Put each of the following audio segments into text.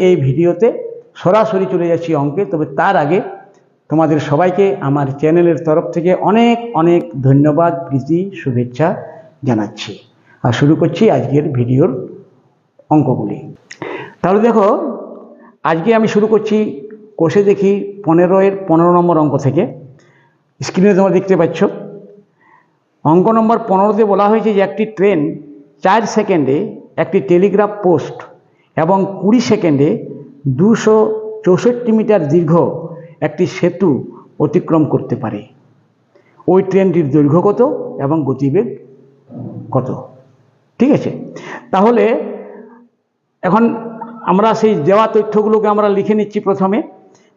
এই ভিডিওতে সরাসরি চলে যাচ্ছি অঙ্কে। তবে তার আগে তোমাদের সবাইকে আমার চ্যানেলের তরফ থেকে অনেক অনেক ধন্যবাদ, প্রীতি, শুভেচ্ছা জানাচ্ছি। আর শুরু করছি আজকের ভিডিওর অঙ্কগুলি। তাহলে দেখো, আজকে আমি শুরু করছি কোষে দেখি 15-এর 15 নম্বর অঙ্ক থেকে। স্ক্রিনে তোমরা দেখতে পাচ্ছ অঙ্ক নম্বর 15তে বলা হয়েছে যে একটি ট্রেন 4 সেকেন্ডে একটি টেলিগ্রাফ পোস্ট এবং 20 সেকেন্ডে 264 মিটার দীর্ঘ একটি সেতু অতিক্রম করতে পারে। ওই ট্রেনটির দৈর্ঘ্য কত এবং গতিবেগ কত? ঠিক আছে, তাহলে এখন আমরা সেই দেওয়া তথ্যগুলোকে আমরা লিখে নিচ্ছি। প্রথমে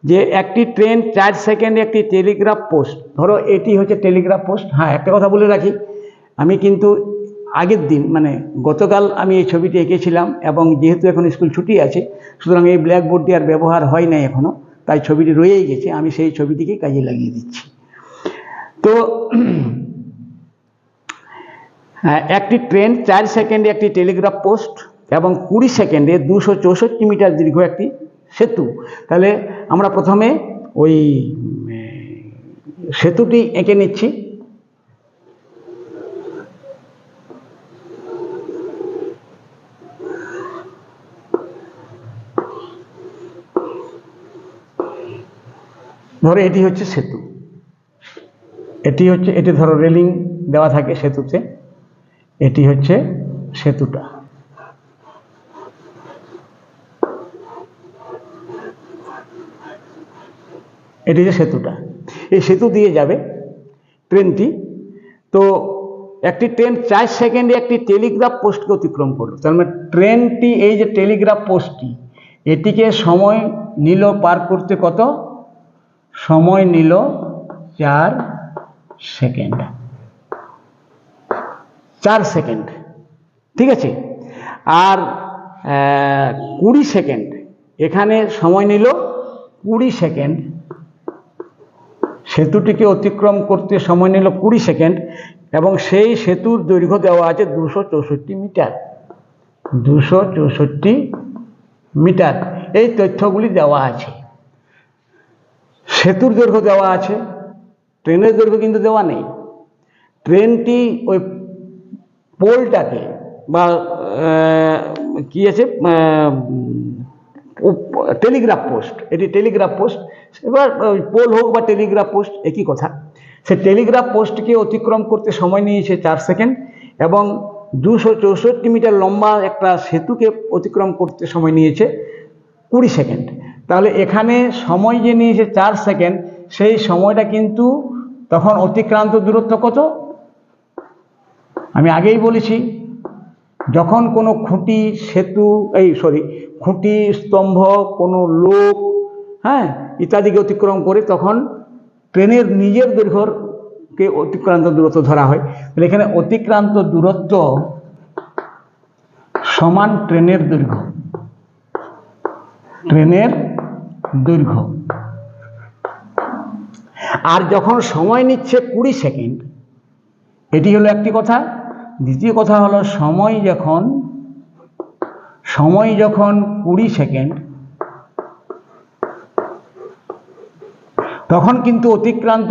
যে একটি ট্রেন 4 সেকেন্ডে একটি টেলিগ্রাফ পোস্ট, ধরো এটি হচ্ছে টেলিগ্রাফ পোস্ট। হ্যাঁ, একটা কথা বলে রাখি, আমি কিন্তু আগের দিন মানে গতকাল আমি এই ছবিটি এঁকেছিলাম, এবং যেহেতু এখন স্কুল ছুটি আছে সুতরাং এই ব্ল্যাকবোর্ডটি আর ব্যবহার হয় নাই এখনও, তাই ছবিটি রয়েই গেছে। আমি সেই ছবিটিকে কাজে লাগিয়ে দিচ্ছি। তো একটি ট্রেন 4 সেকেন্ডে একটি টেলিগ্রাফ পোস্ট এবং 20 সেকেন্ডে 264 মিটার দীর্ঘ একটি সেতু। তাহলে আমরা প্রথমে ওই সেতুটি এঁকে নিচ্ছি। ধরো এটি হচ্ছে সেতু, এটি ধরো রেলিং দেওয়া থাকে সেতুতে, এটি হচ্ছে সেতুটা। এটি যে সেতুটা, এই সেতু দিয়ে যাবে ট্রেনটি। তো একটি ট্রেন 4 সেকেন্ডে একটি টেলিগ্রাফ পোস্টকে অতিক্রম করলো। তার মানে ট্রেনটি, এই যে টেলিগ্রাফ পোস্টটি, এটিকে সময় নিল পার করতে কত? সময় নিল 4 সেকেন্ড। 4 সেকেন্ড, ঠিক আছে। আর 20 সেকেন্ড, এখানে সময় নিল 20 সেকেন্ড। সেতুটিকে অতিক্রম করতে সময় নিল 20 সেকেন্ড, এবং সেই সেতুর দৈর্ঘ্য দেওয়া আছে 264 মিটার। 264 মিটার, এই তথ্যগুলি দেওয়া আছে। সেতুর দৈর্ঘ্য দেওয়া আছে, ট্রেনের দৈর্ঘ্য কিন্তু দেওয়া নেই। ট্রেনটি ওই পোলটাকে বা কি আছে, টেলিগ্রাফ পোস্ট, এটি টেলিগ্রাফ পোস্ট। এবার পোল হোক বা টেলিগ্রাফ পোস্ট একই কথা। সে টেলিগ্রাফ পোস্টকে অতিক্রম করতে সময় নিয়েছে 4 সেকেন্ড, এবং 264 মিটার লম্বা একটা সেতুকে অতিক্রম করতে সময় নিয়েছে 20 সেকেন্ড। তাহলে এখানে সময় যে নিয়েছে 4 সেকেন্ড, সেই সময়টা কিন্তু তখন অতিক্রান্ত দূরত্ব কত? আমি আগেই বলেছি, যখন কোনো খুঁটি, সেতু, খুঁটি, স্তম্ভ, কোনো লোক, হ্যাঁ, ইত্যাদিকে অতিক্রম করে তখন ট্রেনের নিজের দৈর্ঘ্যকে অতিক্রান্ত দূরত্ব ধরা হয়। তাহলে এখানে অতিক্রান্ত দূরত্ব সমান ট্রেনের দৈর্ঘ্য। ট্রেনের দৈর্ঘ্য। আর যখন সময় নিচ্ছে 20 সেকেন্ড, এটি হলো একটি কথা। দ্বিতীয় কথা হলো সময় যখন 20 সেকেন্ড, তখন কিন্তু অতিক্রান্ত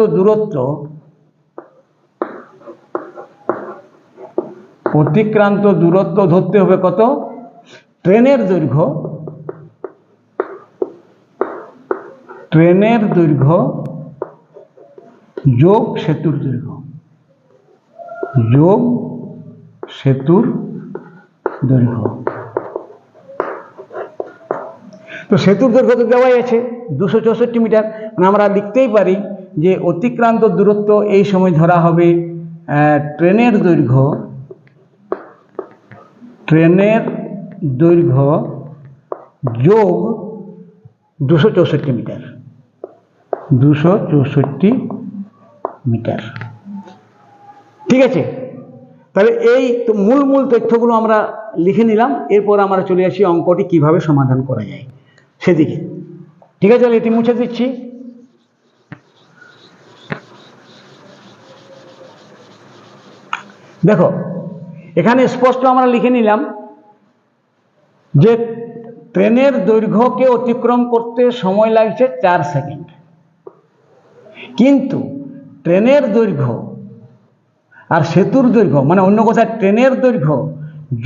দূরত্ব ধরতে হবে কত? ট্রেনের দৈর্ঘ্য যোগ সেতুর দৈর্ঘ্য, যোগ সেতুর দৈর্ঘ্য। তো সেতুর দৈর্ঘ্য তো দেওয়াই আছে 264 মিটার। আমরা লিখতেই পারি যে অতিক্রান্ত দূরত্ব এই সময় ধরা হবে ট্রেনের দৈর্ঘ্য যোগ 264 মিটার। 264 মিটার, ঠিক আছে। তাহলে এই তো মূল তথ্যগুলো আমরা লিখে নিলাম। এরপর আমরা চলে আসি অঙ্কটি কিভাবে সমাধান করা যায় সেদিকে। ঠিক আছে, এটি মুছে দিচ্ছি। দেখো, এখানে স্পষ্ট আমরা লিখে নিলাম যে ট্রেনের দৈর্ঘ্যকে অতিক্রম করতে সময় লাগছে 4 সেকেন্ড, কিন্তু ট্রেনের দৈর্ঘ্য আর সেতুর দৈর্ঘ্য, মানে অন্য কথায় ট্রেনের দৈর্ঘ্য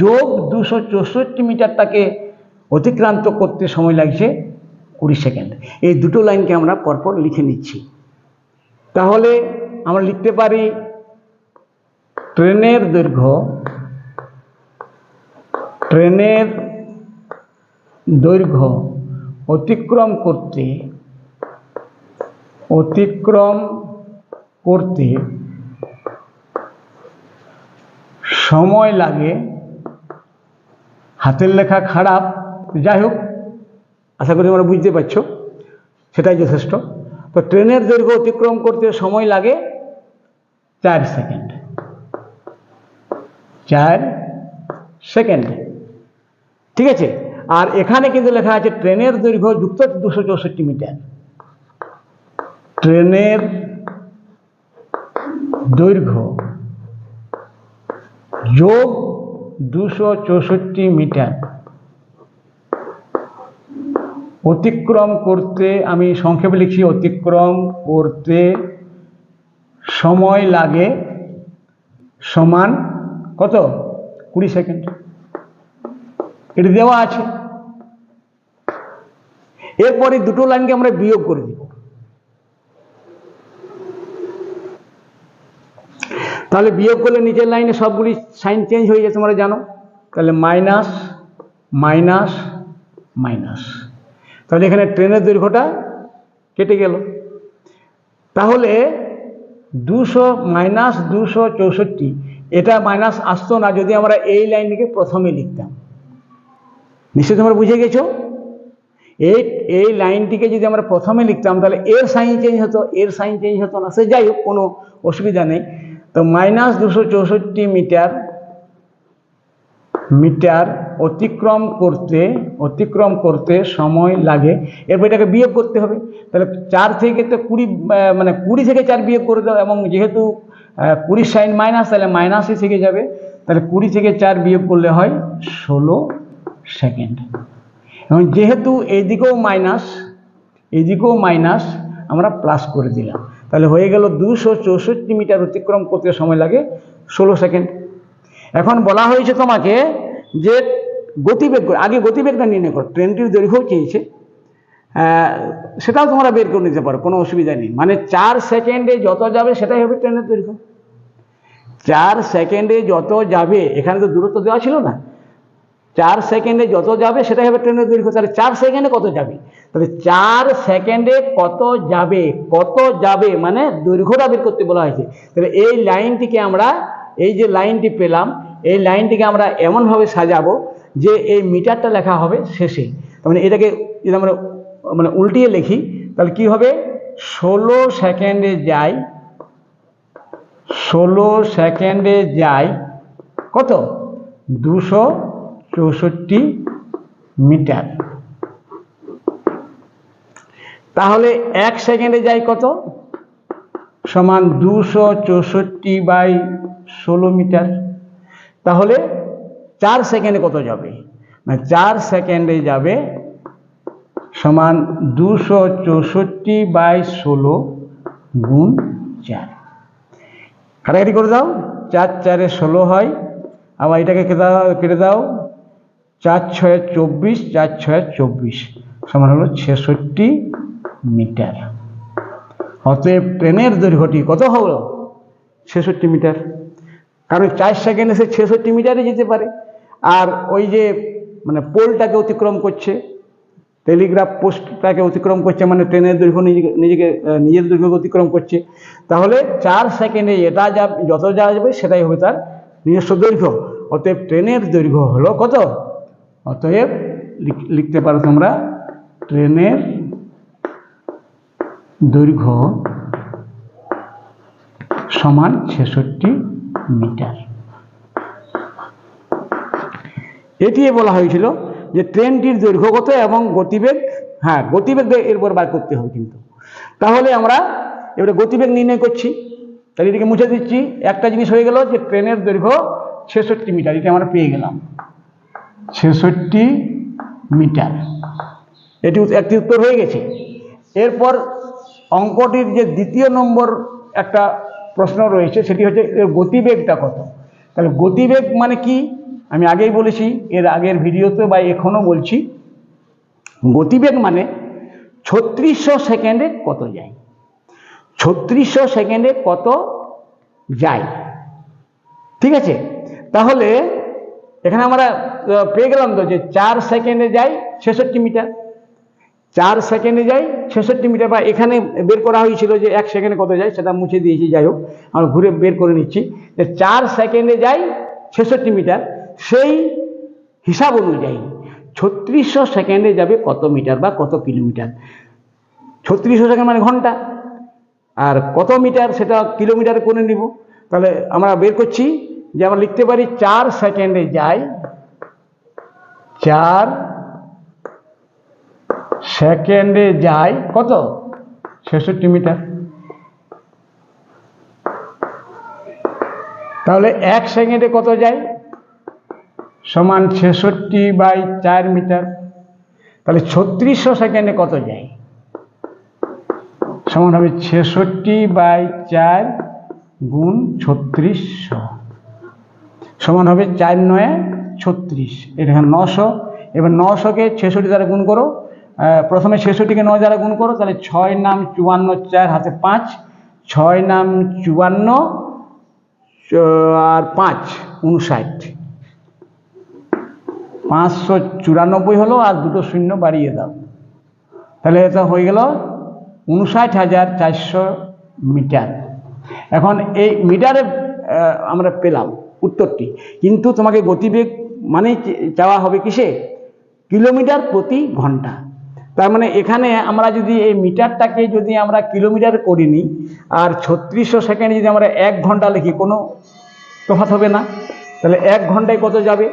যোগ 264 মিটারটাকে অতিক্রান্ত করতে সময় লাগছে 20 সেকেন্ড। এই দুটো লাইনকে আমরা পরপর লিখে নিচ্ছি। তাহলে আমরা লিখতে পারি ট্রেনের দৈর্ঘ্য অতিক্রম করতে সময় লাগে, হাতের লেখা খারাপ, যাই হোক আশা করি তোমরা বুঝতে পারছো, সেটাই যথেষ্ট। তো ট্রেনের দৈর্ঘ্য অতিক্রম করতে সময় লাগে 4 সেকেন্ড। 4 সেকেন্ড, ঠিক আছে। আর এখানে কিন্তু লেখা আছে ট্রেনের দৈর্ঘ্য যুক্ত 264 মিটার। ট্রেনের দৈর্ঘ্য যোগ 264 মিটার অতিক্রম করতে, আমি সংক্ষেপে লিখছি, অতিক্রম করতে সময় লাগে সমান কত? 20 সেকেন্ড। এটা দেওয়া আছে। এরপরে দুটো লাইনকে আমরা বিয়োগ করে দিব। তাহলে বিয়োগ করলে নিচের লাইনে সবগুলি সাইন চেঞ্জ হয়ে যায়, তোমরা জানো। তাহলে মাইনাস মাইনাস মাইনাস, তাহলে এখানে ট্রেনের দৈর্ঘ্যটা কেটে গেল। তাহলে 200 মাইনাস 264, এটা মাইনাস আসতো না যদি আমরা এই লাইনটিকে প্রথমে লিখতাম। নিশ্চয়ই তোমরা বুঝে গেছো। এই লাইনটিকে যদি আমরা প্রথমে লিখতাম তাহলে এর সাইন চেঞ্জ হতো, এর সাইন চেঞ্জ হতো না। সে যাই হোক, কোনো অসুবিধা নেই। তো মাইনাস 264 মিটার অতিক্রম করতে সময় লাগে। এরপর এটাকে বিয়োগ করতে হবে। তাহলে 4 থেকে তো 20, মানে 20 থেকে 4 বিয়োগ করে দাও, এবং যেহেতু 20 সাইন মাইনাস, তাহলে মাইনাসই থেকে যাবে। তাহলে 20 থেকে 4 বিয়োগ করলে হয় 16 সেকেন্ড। এবং যেহেতু এইদিকেও মাইনাস আমরা প্লাস করে দিলাম, তাহলে হয়ে গেল 264 মিটার অতিক্রম করতে সময় লাগে 16 সেকেন্ড। এখন বলা হয়েছে তোমাকে যে গতিবেগ, আগে গতিবেগটা নির্ণয় করো। ট্রেনটির দৈর্ঘ্য চেয়েছে, সেটাও তোমরা বের করে নিতে পারো, কোনো অসুবিধা নেই। মানে 4 সেকেন্ডে যত যাবে সেটাই হবে ট্রেনের দৈর্ঘ্য। 4 সেকেন্ডে যত যাবে, এখানে তো দূরত্ব দেওয়া ছিল না, 4 সেকেন্ডে যত যাবে সেটাই হবে ট্রেনের দৈর্ঘ্য। তাহলে 4 সেকেন্ডে কত যাবে, তাহলে 4 সেকেন্ডে কত যাবে মানে দৈর্ঘ্যটা বের করতে বলা হয়েছে। তাহলে এই লাইনটিকে আমরা, এই যে লাইনটি পেলাম, এই লাইনটিকে আমরা এমনভাবে সাজাবো যে এই মিটারটা লেখা হবে শেষে। তার মানে এটাকে যদি আমরা মানে উল্টিয়ে লিখি তাহলে কি হবে, 16 সেকেন্ডে যায় কত? 264 মিটার। তাহলে 1 সেকেন্ডে যায় কত? সমান 264/16 মিটার। তাহলে 4 সেকেন্ডে কত যাবে? না, 4 সেকেন্ডে যাবে সমান 264/16 গুণ 4। কাটাকাটি করে দাও, 4 4 16 হয়। আবার এটাকে কেটে দাও, 4 6 24, 4 6 24 সমান হলো 66 মিটার। অতএব ট্রেনের দৈর্ঘ্যটি কত হলো? 66 মিটার। কারণ 4 সেকেন্ডে সে 66 মিটারে যেতে পারে। আর ওই যে মানে পোলটাকে অতিক্রম করছে, টেলিগ্রাফ পোস্টটাকে অতিক্রম করছে, মানে ট্রেনের দৈর্ঘ্য নিজের দৈর্ঘ্য অতিক্রম করছে। তাহলে 4 সেকেন্ডে এটা যত যাবে সেটাই হবে তার নিজস্ব দৈর্ঘ্য। অতএব ট্রেনের দৈর্ঘ্য হলো কত? অতএব লিখতে পারো তোমরা, ট্রেনের দৈর্ঘ্য সমান 66 মিটার। এটি বলা হয়েছিল যে ট্রেনটির দৈর্ঘ্য কত এবং গতিবেগ, হ্যাঁ গতিবেগ এরপর বার করতে হবে কিন্তু। তাহলে আমরা এবারে গতিবেগ নির্ণয় করছি। তাহলে এটাকে মুছে দিচ্ছি। একটা জিনিস হয়ে গেল যে ট্রেনের দৈর্ঘ্য 66 মিটার, এটা আমরা পেয়ে গেলাম। 66 মিটার। এটি একটি উত্তর হয়ে গেছে। এরপর অঙ্কটির যে দ্বিতীয় নম্বর একটা প্রশ্ন রয়েছে সেটি হচ্ছে এর গতিবেগটা কত। তাহলে গতিবেগ মানে কি আমি আগেই বলেছি, এর আগের ভিডিওতে বা এখনও বলছি, গতিবেগ মানে 3600 সেকেন্ডে কত যায়, 3600 সেকেন্ডে কত যায়। ঠিক আছে, তাহলে এখানে আমরা পেয়ে গেলাম তো যে 4 সেকেন্ডে যায় 66 মিটার, 4 সেকেন্ডে যায় 66 মিটার, বা এখানে বের করা হয়েছিল যে 1 সেকেন্ডে কত যায়, সেটা মুছে দিয়েছি। যাই হোক, আমরা ঘুরে বের করে নিচ্ছি যে 4 সেকেন্ডে যায় 66 মিটার। সেই হিসাব অনুযায়ী 3600 সেকেন্ডে যাবে কত মিটার বা কত কিলোমিটার। 3600 সেকেন্ড মানে ঘন্টা, আর কত মিটার সেটা কিলোমিটার করে নিব। তাহলে আমরা বের করছি যে আমরা লিখতে পারি 4 সেকেন্ডে যায়, 4 সেকেন্ডে যায় কত, 66 মিটার। তাহলে 1 সেকেন্ডে কত যায়, সমান 66/4 মিটার। তাহলে 3600 সেকেন্ডে কত যায়, সমান হবে 66/4 গুণ 3600, সমান হবে 4 9 36, এটা 900। এবার 900কে 66 দ্বারা গুণ করো, প্রথমে 66কে 9 দ্বারা গুণ করো, তাহলে 6 নাম 54, 4 হাতে 5, 6 নাম 54 আর 5 59, 594 হলো, আর দুটো শূন্য বাড়িয়ে দাও, তাহলে এটা হয়ে গেল 59,400 মিটার। এখন এই মিটারে আমরা পেলাম উত্তরটি, কিন্তু তোমাকে গতিবেগ মানে চাওয়া হবে কিসে, কিলোমিটার প্রতি ঘন্টা। তার মানে এখানে আমরা যদি এই মিটারটাকে যদি আমরা কিলোমিটার করি নিই, আর 3600 সেকেন্ডে যদি আমরা 1 ঘন্টা লিখি, কোনো তফাৎ হবে না। তাহলে 1 ঘন্টায় কত যাবে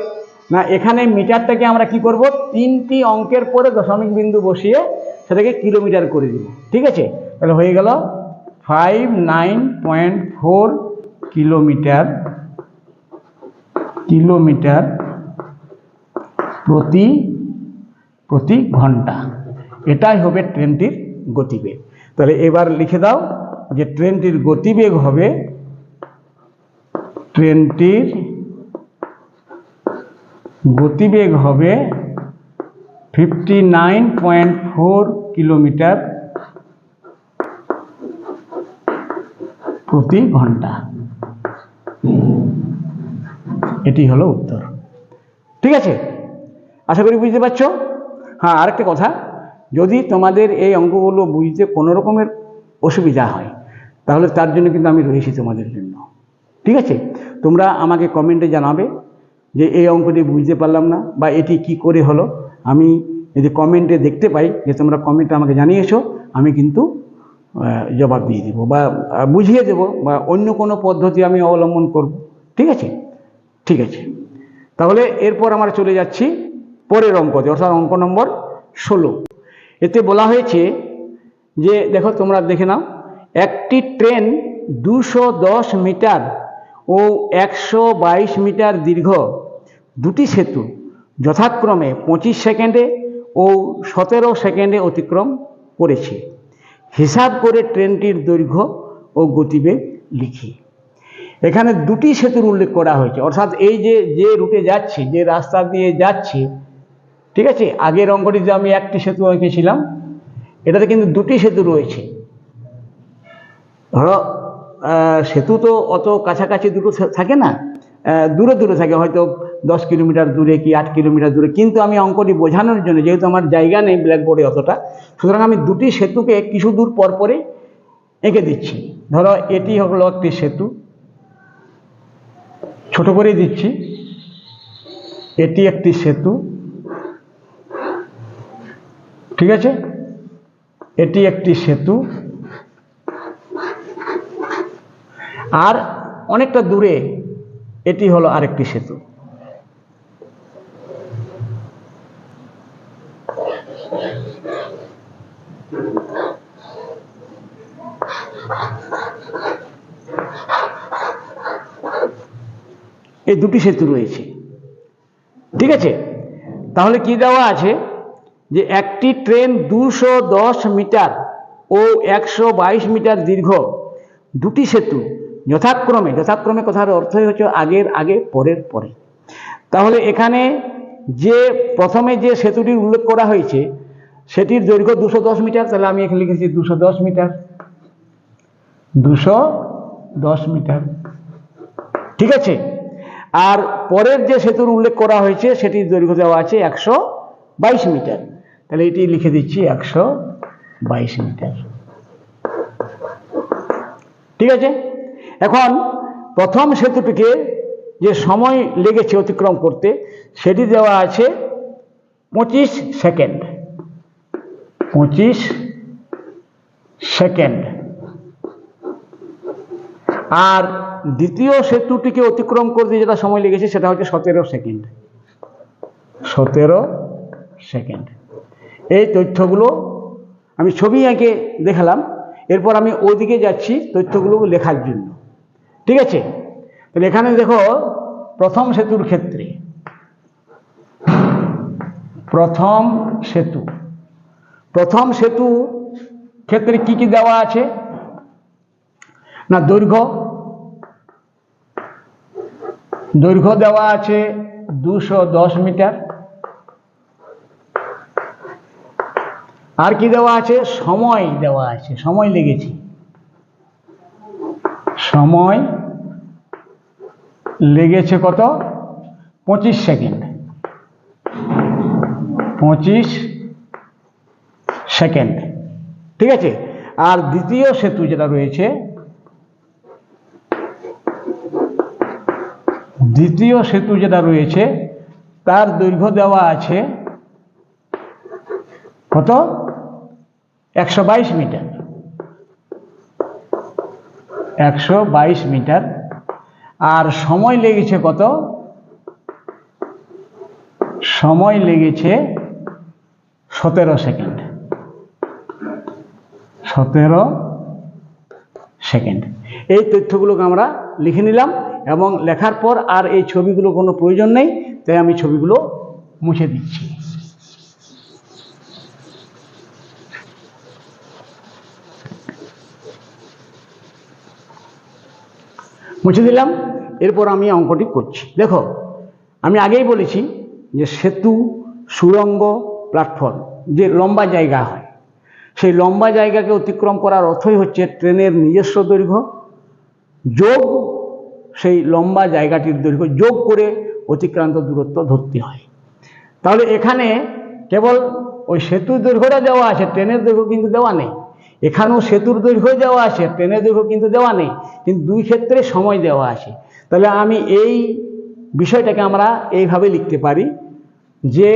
না, এখানে মিটারটাকে আমরা কি করব, 3টি অঙ্কের পরে দশমিক বিন্দু বসিয়ে সেটাকে কিলোমিটার করে দিব। ঠিক আছে, তাহলে হয়ে গেল 59.4 কিলোমিটার প্রতি ঘন্টা। এটাই হবে ট্রেনটির গতিবেগ। তাহলে এবার লিখে দাও যে ট্রেনটির গতিবেগ হবে, 59.4 কিলোমিটার প্রতি ঘন্টা। এটি হলো উত্তর। ঠিক আছে, আশা করি বুঝতে পারছো। হ্যাঁ, আরেকটা কথা, যদি তোমাদের এই অঙ্কগুলো বুঝতে কোনো রকমের অসুবিধা হয়, তাহলে তার জন্য কিন্তু আমি রয়েছি তোমাদের জন্য। ঠিক আছে, তোমরা আমাকে কমেন্টে জানাবে যে এই অঙ্কটি বুঝতে পারলাম না, বা এটি কি করে হলো। আমি যদি কমেন্টে দেখতে পাই যে তোমরা কমেন্টে আমাকে জানিয়েছো, আমি কিন্তু জবাব দিয়ে দেবো বা বুঝিয়ে দেবো, বা অন্য কোনো পদ্ধতি আমি অবলম্বন করব। ঠিক আছে, ঠিক আছে। তাহলে এরপর আমরা চলে যাচ্ছি পরের অঙ্কতে, অর্থাৎ অঙ্ক নম্বর 16। এতে বলা হয়েছে যে দেখো, তোমরা দেখে নাও, একটি ট্রেন 210 মিটার ও 122 মিটার দীর্ঘ দুটি সেতু যথাক্রমে 25 সেকেন্ডে ও 17 সেকেন্ডে অতিক্রম করেছে। হিসাব করে ট্রেনটির দৈর্ঘ্য ও গতিবেগ লিখি। এখানে দুটি সেতুর উল্লেখ করা হয়েছে, অর্থাৎ এই যে রুটে যাচ্ছে, যে রাস্তা দিয়ে যাচ্ছে, ঠিক আছে, আগের অঙ্কটিতে আমি একটি সেতু এঁকেছিলাম, এটাতে কিন্তু দুটি সেতু রয়েছে। ধরো সেতু তো অত কাছাকাছি দুটো থাকে না, দূরে দূরে থাকে, হয়তো 10 কিলোমিটার দূরে কি 8 কিলোমিটার দূরে। কিন্তু আমি অঙ্কটি বোঝানোর জন্য, যেহেতু আমার জায়গা নেই ব্ল্যাকবোর্ডে অতটা, সুতরাং আমি দুটি সেতুকে কিছু দূর পর পরে এঁকে দিচ্ছি। ধরো এটি হলো একটি সেতু, ছোট করে দিচ্ছি, এটি একটি সেতু, ঠিক আছে, এটি একটি সেতু, আর অনেকটা দূরে এটি হলো আরেকটি সেতু। এই দুটি সেতু রয়েছে। ঠিক আছে, তাহলে কি দেওয়া আছে, যে একটি ট্রেন 210 মিটার ও 122 মিটার দীর্ঘ দুটি সেতু যথাক্রমে কথার অর্থই হচ্ছে আগের আগে পরের পরে। তাহলে এখানে যে প্রথমে যে সেতুটির উল্লেখ করা হয়েছে সেটির দৈর্ঘ্য 210 মিটার, তাহলে আমি এখানে লিখেছি 210 মিটার, 210 মিটার, ঠিক আছে। আর পরের যে সেতুর উল্লেখ করা হয়েছে সেটির দৈর্ঘ্য দেওয়া আছে 122 মিটার, তাহলে এটি লিখে দিচ্ছি 122 মিটার, ঠিক আছে। এখন প্রথম সেতুটিকে যে সময় লেগেছে অতিক্রম করতে সেটি দেওয়া আছে 25 সেকেন্ড, 25 সেকেন্ড। আর দ্বিতীয় সেতুটিকে অতিক্রম করতে যেটা সময় লেগেছে সেটা হচ্ছে 17 সেকেন্ড, 17 সেকেন্ড। এই তথ্যগুলো আমি ছবি এঁকে দেখালাম, এরপর আমি ওদিকে যাচ্ছি তথ্যগুলো লেখার জন্য, ঠিক আছে। তাহলে এখানে দেখো প্রথম সেতুর ক্ষেত্রে, প্রথম সেতু ক্ষেত্রে কি কি দেওয়া আছে না, দৈর্ঘ্য দেওয়া আছে 210 মিটার। আর কি দেওয়া আছে, সময় দেওয়া আছে, সময় লেগেছে, সময় লেগেছে কত, 25 সেকেন্ড, 25 সেকেন্ড, ঠিক আছে। আর দ্বিতীয় সেতু যেটা রয়েছে, তার দৈর্ঘ্য দেওয়া আছে কত, 122 মিটার, 122 মিটার। আর সময় লেগেছে কত, সময় লেগেছে 17 সেকেন্ড, 17 সেকেন্ড। এই তথ্যগুলোকে আমরা লিখে নিলাম এবং লেখার পর আর এই ছবিগুলো কোনো প্রয়োজন নেই, তাই আমি ছবিগুলো মুছে দিচ্ছি। মুছে দিলাম, এরপর আমি অঙ্কটি করছি। দেখো আমি আগেই বলেছি যে সেতু, সুড়ঙ্গ, প্ল্যাটফর্ম যে লম্বা জায়গা হয়, সেই লম্বা জায়গাকে অতিক্রম করার অর্থই হচ্ছে ট্রেনের নিজস্ব দৈর্ঘ্য যোগ সেই লম্বা জায়গাটির দৈর্ঘ্য যোগ করে অতিক্রান্ত দূরত্ব ধরতে হয়। তাহলে এখানে কেবল ওই সেতুর দৈর্ঘ্যটা দেওয়া আছে, ট্রেনের দৈর্ঘ্য কিন্তু দেওয়া নেই। এখানেও সেতুর দৈর্ঘ্য দেওয়া আছে, ট্রেনের দৈর্ঘ্য কিন্তু দেওয়া নেই, কিন্তু দুই ক্ষেত্রে সময় দেওয়া আছে। তাহলে আমি এই বিষয়টাকে আমরা এইভাবে লিখতে পারি যে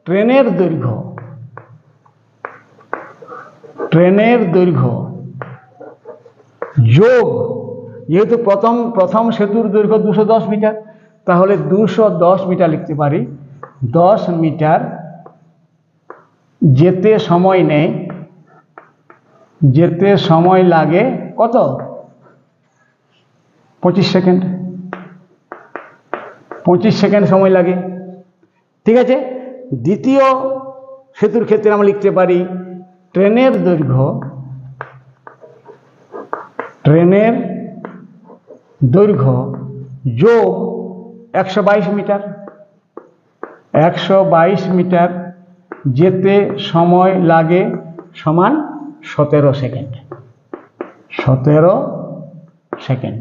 ট্রেনের দৈর্ঘ্য যোগ, যেহেতু প্রথম সেতুর দৈর্ঘ্য 210 মিটার, তাহলে 210 মিটার লিখতে পারি, 10 মিটার যেতে সময় নেই, যেতে সময় লাগে কত, 25 সেকেন্ড, 25 সেকেন্ড সময় লাগে, ঠিক আছে। দ্বিতীয় সেতুর ক্ষেত্রে আমরা লিখতে পারি ট্রেনের দৈর্ঘ্য যোগ 122 মিটার, 122 মিটার যেতে সময় লাগে সমান 17 সেকেন্ড, 17 সেকেন্ড,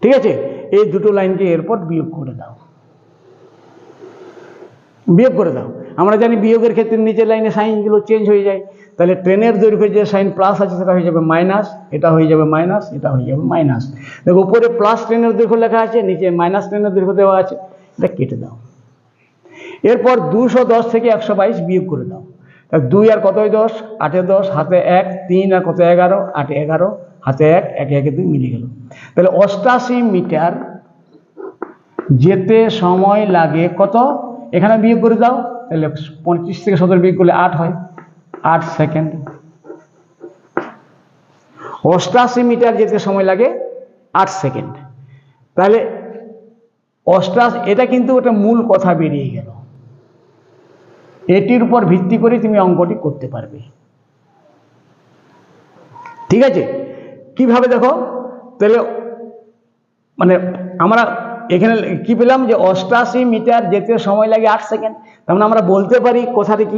ঠিক আছে। এই দুটো লাইনকে এরপর বিয়োগ করে দাও। আমরা জানি বিয়োগের ক্ষেত্রে নিচের লাইনে সাইনগুলো চেঞ্জ হয়ে যায়। তাহলে ট্রেনের দৈর্ঘ্য যে সাইন প্লাস আছে সেটা হয়ে যাবে মাইনাস, এটা হয়ে যাবে মাইনাস, এটা হয়ে যাবে মাইনাস। দেখো উপরে প্লাস ট্রেনের দৈর্ঘ্য লেখা আছে, নিচে মাইনাস ট্রেনের দৈর্ঘ্য দেওয়া আছে, এটা কেটে দাও। এরপর 210 থেকে 122 বিয়োগ করে দাও। 2 আর কতই 10, 8 এ 10, হাতে 1, 3 আর কত 11, 8 এ 11, হাতে 1, 1 এ 2 মিলে গেল। তাহলে 88 মিটার যেতে সময় লাগে কত, এখানে বিয়োগ করে দাও, তাহলে 25 থেকে 17 বিয়োগ করলে 8 হয়, 8 সেকেন্ড। 88 মিটার যেতে সময় লাগে 8 সেকেন্ড। তাহলে 88, এটা কিন্তু একটা মূল কথা বেরিয়ে গেল, এটির উপর ভিত্তি করে তুমি অঙ্কটি করতে পারবে। ঠিক আছে, কিভাবে দেখো তাহলে মানে আমরা এখানে কি পেলাম যে 88 মিটার যেতে সময় লাগে 8 সেকেন্ড। তার মানে আমরা বলতে পারি কোথা থেকে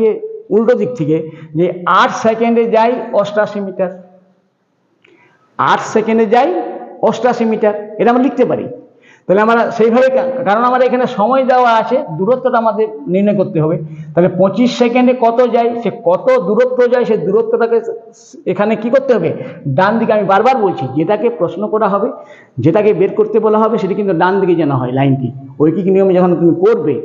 উল্টো দিক থেকে যে 8 সেকেন্ডে যাই 88 মিটার, 8 সেকেন্ডে যাই 88 মিটার, এটা আমরা লিখতে পারি। তাহলে আমরা সেইভাবে, কারণ আমার এখানে সময় দেওয়া আছে, দূরত্বটা আমাদের নির্ণয় করতে হবে। তাহলে 25 সেকেন্ডে কত যায়, সে কত দূরত্ব যায়, সেই দূরত্বটাকে এখানে কি করতে হবে, ডান দিকে। আমি বারবার বলছি, যেটাকে প্রশ্ন করা হবে, যেটাকে বের করতে বলা হবে, সেটি কিন্তু ডান দিকে যেন হয় লাইনটি। ঐকিক নিয়মে যখন তুমি করবে,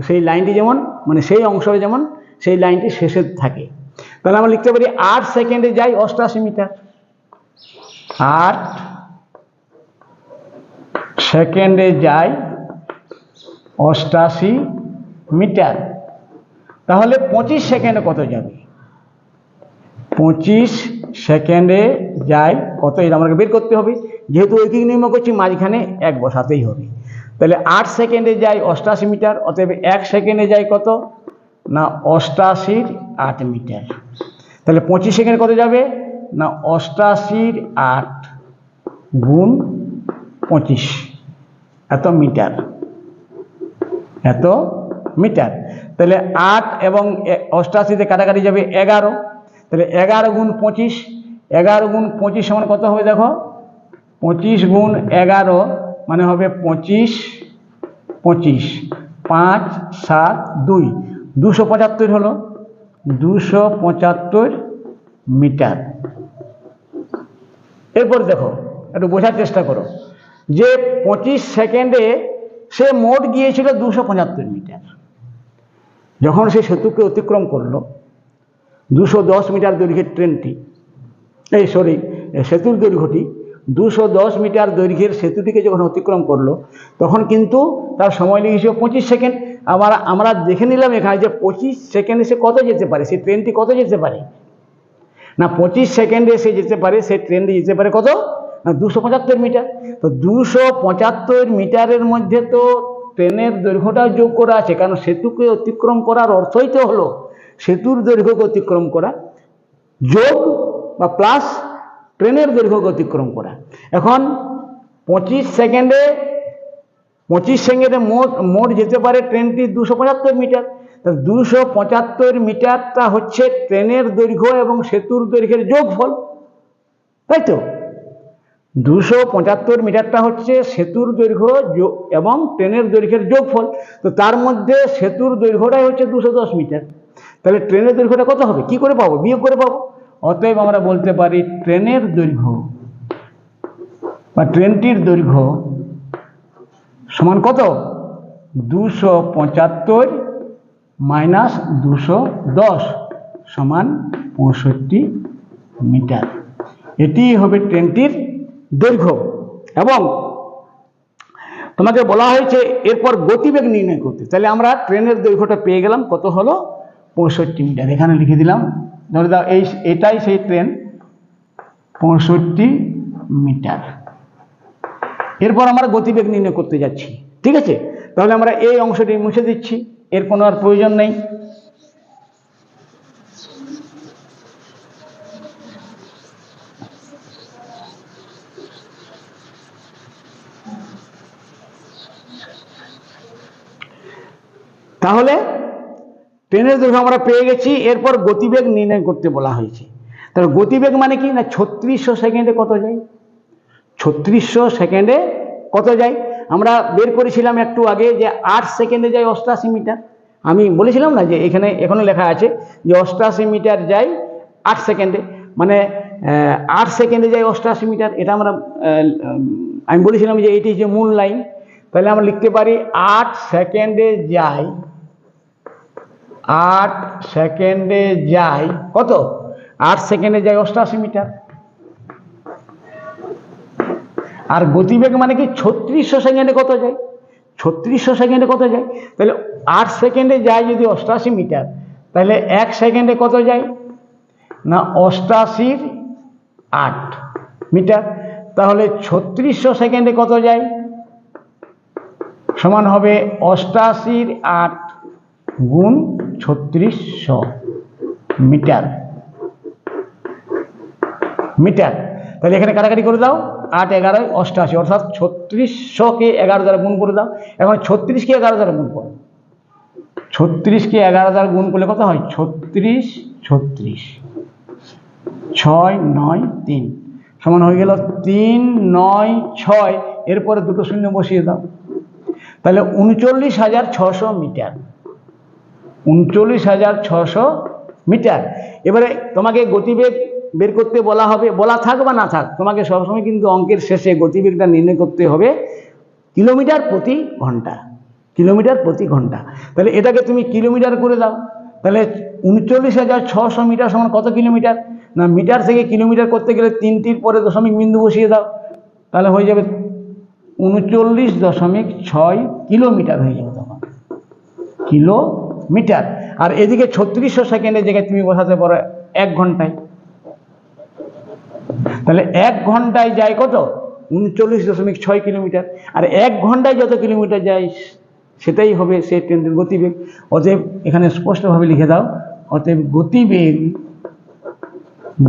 সেই লাইনটি যেমন মানে সেই অংশে যেমন সেই লাইনটি শেষে থাকে। তাহলে আমরা লিখতে পারি 8 সেকেন্ডে যাই 88 মিটার, 8 সেকেন্ডে যাই 88 মিটার। তাহলে 25 সেকেন্ডে কত যাবে, 25 সেকেন্ডে যাই কত, এটা আমাকে বের করতে হবে। যেহেতু ঐকিক নিয়ম করছি, মাঝখানে 1 বসাতেই হবে। তাহলে 8 সেকেন্ডে যাই 88 মিটার, অতএব 1 সেকেন্ডে যাই কত না 88 8 মিটার। তাহলে 25 সেকেন্ডে কত যাবে না 88 8 গুণ 25, এত মিটার, এত মিটার। তাহলে 8 এবং 88তে কাটাকাটি যাবে 11, তাহলে 11 গুণ 25, 11 গুণ 25 সমান কত হবে দেখো, 25 গুণ 11 মানে হবে 25, 25 5 7 2, 275 হলো, 275 মিটার। এরপর দেখো, একটু বোঝার চেষ্টা করো যে 25 সেকেন্ডে সে মোট গিয়েছিল 275 মিটার। যখন সে সেতুকে অতিক্রম করলো, 210 মিটার দৈর্ঘ্যের ট্রেনটি, সেতুর দৈর্ঘ্যটি 210 মিটার দৈর্ঘ্যের সেতুটিকে যখন অতিক্রম করলো, তখন কিন্তু তার সময় লেগেছিল 25 সেকেন্ড। আবার আমরা দেখে নিলাম এখানে যে 25 সেকেন্ডে সে কত যেতে পারে, সেই ট্রেনটি কত যেতে পারে না 25 সেকেন্ডে সে যেতে পারে, সেই ট্রেনটি যেতে পারে কত না 275 মিটার। তো 275 মিটারের মধ্যে তো ট্রেনের দৈর্ঘ্যটা যোগ করা আছে, কারণ সেতুকে অতিক্রম করার অর্থই তো হলো সেতুর দৈর্ঘ্যকে অতিক্রম করা যোগ বা প্লাস ট্রেনের দৈর্ঘ্যকে অতিক্রম করা। এখন 25 সেকেন্ডে মোট যেতে পারে ট্রেনটি 275 মিটার। 275 মিটারটা হচ্ছে ট্রেনের দৈর্ঘ্য এবং সেতুর দৈর্ঘ্যের যোগফল, তাই তো। 275 মিটারটা হচ্ছে সেতুর দৈর্ঘ্য এবং ট্রেনের দৈর্ঘ্যের যোগফল। তো তার মধ্যে সেতুর দৈর্ঘ্যটাই হচ্ছে 210 মিটার। তাহলে ট্রেনের দৈর্ঘ্যটা কত হবে, কি করে পাবো, বিয়োগ করে পাবো। অতএব আমরা বলতে পারি ট্রেনের দৈর্ঘ্য বা ট্রেনটির দৈর্ঘ্য সমান কত, 275 মাইনাস 210 সমান 65 মিটার। এটি হবে ট্রেনটির দৈর্ঘ্য। এবং তোমাকে বলা হয়েছে এরপর গতিবেগ নির্ণয় করতে। তাহলে আমরা ট্রেনের দৈর্ঘ্যটা পেয়ে গেলাম, কত হলো 65 মিটার। এখানে লিখে দিলাম, ধরে দাও এটাই সেই ট্রেন, 65 মিটার। এরপর আমরা গতিবেগ নির্ণয় করতে যাচ্ছি, ঠিক আছে। তাহলে আমরা এই অংশটি মুছে দিচ্ছি, এর কোনো আর প্রয়োজন নেই। তাহলে ট্রেনের দৈর্ঘ্য আমরা পেয়ে গেছি, এরপর গতিবেগ নির্ণয় করতে বলা হয়েছে। তাহলে গতিবেগ মানে কি না 3600 সেকেন্ডে কত যায়, 3600 সেকেন্ডে কত যায় আমরা বের করেছিলাম একটু আগে, যে 8 সেকেন্ডে যায় 88 মিটার। আমি বলেছিলাম না যে এখানে এখনো লেখা আছে যে 88 মিটার যায় 8 সেকেন্ডে, মানে 8 সেকেন্ডে যায় 88 মিটার। এটা আমরা আমি বলেছিলাম যে এটি যে মূল লাইন। তাহলে আমরা লিখতে পারি 8 সেকেন্ডে যায়, 8 সেকেন্ডে যায় কত, 8 সেকেন্ডে যায় 88 মিটার। আর গতিবেগ মানে কি 3600 সেকেন্ডে কত যায়, 3600 সেকেন্ডে কত যায়। তাহলে 8 সেকেন্ডে যায় যদি 88 মিটার, তাহলে 1 সেকেন্ডে কত যায় না 88 8 মিটার। তাহলে 3600 সেকেন্ডে কত যায় সমান হবে 88 8 গুণ 3600 মিটার। মিটার, তাহলে এখানে কাটাকাটি করে দাও, 8 11 88, অর্থাৎ 3600কে 11 দ্বারা গুণ করে দাও। এখন 36কে 11 দ্বারা গুণ করো, 36কে 11 দ্বারা গুণ করলে কত হয়? 36 36 6 9 3 সমান হয়ে গেল 3 9 6, এরপরে দুটো শূন্য বসিয়ে দাও, তাহলে 39,600 মিটার। 39,600 মিটার। এবারে তোমাকে গতিবেগ বের করতে বলা হবে, বলা থাক বা না থাক, তোমাকে সবসময় কিন্তু অঙ্কের শেষে গতিবেগটা নির্ণয় করতে হবে কিলোমিটার প্রতি ঘন্টা। কিলোমিটার প্রতি ঘন্টা, তাহলে এটাকে তুমি কিলোমিটার করে দাও। তাহলে 39,600 মিটার সমান কত কিলোমিটার? না, মিটার থেকে কিলোমিটার করতে গেলে 3টির পরে দশমিক বিন্দু বসিয়ে দাও, তাহলে হয়ে যাবে 39.6 কিলোমিটার হয়ে যাবে তখন, কিলোমিটার। আর এদিকে 3600 সেকেন্ডের জায়গায় তুমি বসাতে পারো 1 ঘন্টায়, তাহলে 1 ঘন্টায় যায় কত? 39.6 কিলোমিটার। আর 1 ঘন্টায় যত কিলোমিটার যায় সেটাই হবে সেই ট্রেনের গতিবেগ। অতএব এখানে স্পষ্টভাবে লিখে দাও, অতএব